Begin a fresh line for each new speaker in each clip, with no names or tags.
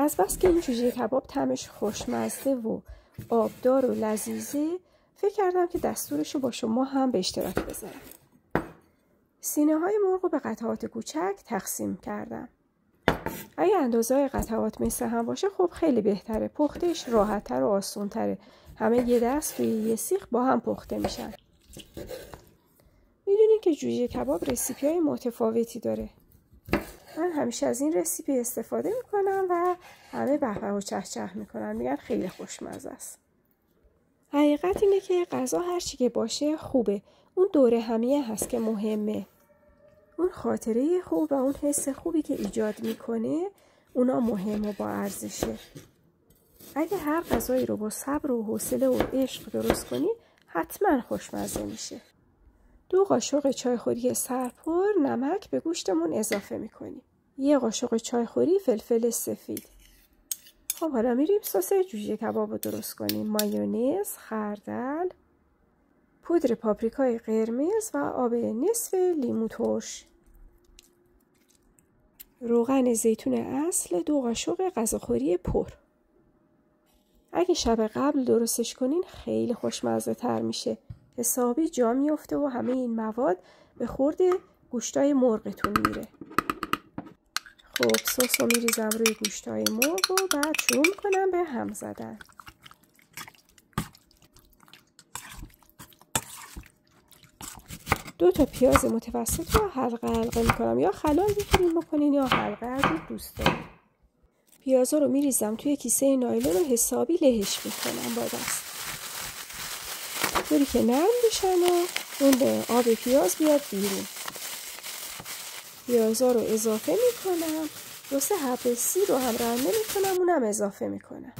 از بس که این جوجه کباب طعمش خوشمزه و آبدار و لذیذه، فکر کردم که دستورشو با شما هم به اشتراک بذارم. سینه های مرغ رو به قطعات کوچک تقسیم کردم. اگه اندازه قطعات مثل هم باشه خب خیلی بهتره، پختش راحت‌تر و آسان‌تره. همه یه دست توی یه سیخ با هم پخته میشن. میدونین که جوجه کباب رسیپی های متفاوتی داره. من همیشه از این رسیپی استفاده میکنم و همه بهبه و چهچه میکنن، میگن خیلی خوشمزه است. حقیقت اینه که غذا هر چی که باشه خوبه. اون دوره همیه هست که مهمه. اون خاطره خوب و اون حس خوبی که ایجاد میکنه اونا مهم و با ارزشه. اگه هر غذایی رو با صبر و حوصله و عشق درست کنی حتما خوشمزه میشه. 2 قاشق چایخوری سرپر نمک به گوشتمون اضافه میکنیم. 1 قاشق چایخوری فلفل سفید. خب حالا میریم سس جوجه کباب رو درست کنیم. مایونز، خردل، پودر پاپریکای قرمز و آب نصف لیمو ترش. روغن زیتون اصل 2 قاشق غذاخوری پر. اگه شب قبل درستش کنین خیلی خوشمزه تر میشه. حسابی جا میفته و همه این مواد به خورد گوشتای مرغتون میره. خب سس رو میریزم روی گوشتای مرغ و بعد شروع میکنم به هم زدن. دو تا پیاز متوسط رو حلقه حلقه میکنم، یا خلال میتونین بکنین یا حلقه هر دوست دارین. پیازا رو میریزم توی کیسه نایلون و حسابی لهش میکنم با دست، طوری که نرم بشن و اون آب پیاز بیاد بیرون. پیازا رو اضافه میکنم، 2-3 حبه سیر رو هم رنده میکنم، اونم اضافه میکنم.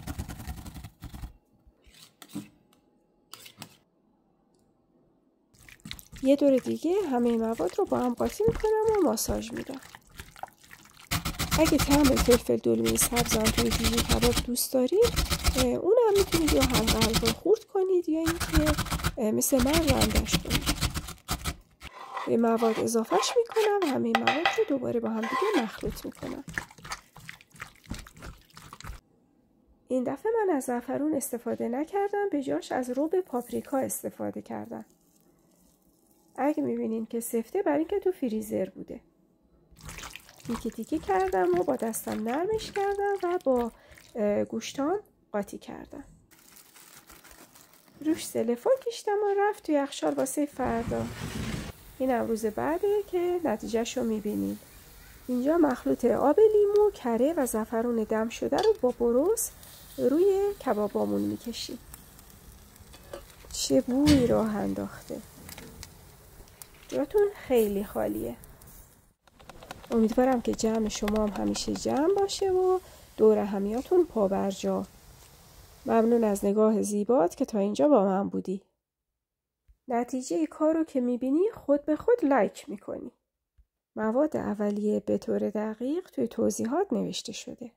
یه دور دیگه همه مواد رو با هم قاطی میکنم و ماساژ میدم. اگه طعم فلفل دلمه سبز هم توی جوجه کباب دوست دارید اونم میتونید یا حلقه حلقه خورد کنید یا اینکه مثل من رندش کنید. به مواد اضافهش میکنم و همه مواد رو دوباره با هم دیگه مخلوط میکنم. این دفعه من از زعفرون استفاده نکردم، به جاش از رب پاپریکا استفاده کردم. اگه میبینین که سفته برای اینکه تو فریزر بوده. تیکه تیکه کردم و با دستم نرمش کردم و با گوشتام قاطی کردم. روش سلفون کشیدم و رفت توی یخچال واسه فردا. اینم روز بعده که نتیجهشو میبینید. اینجا مخلوط آب لیمو، کره و زعفرون دم شده رو با برس روی کبابامون میکشیم. چه بویی راه انداخته. جاتون خیلی خالیه. امیدوارم که جمع شما هم همیشه جمع باشه و دور همیاتون پابرجا. ممنون از نگاه زیبات که تا اینجا با من بودی. نتیجه کارو که میبینی خود به خود لایک میکنی. مواد اولیه به طور دقیق توی توضیحات نوشته شده.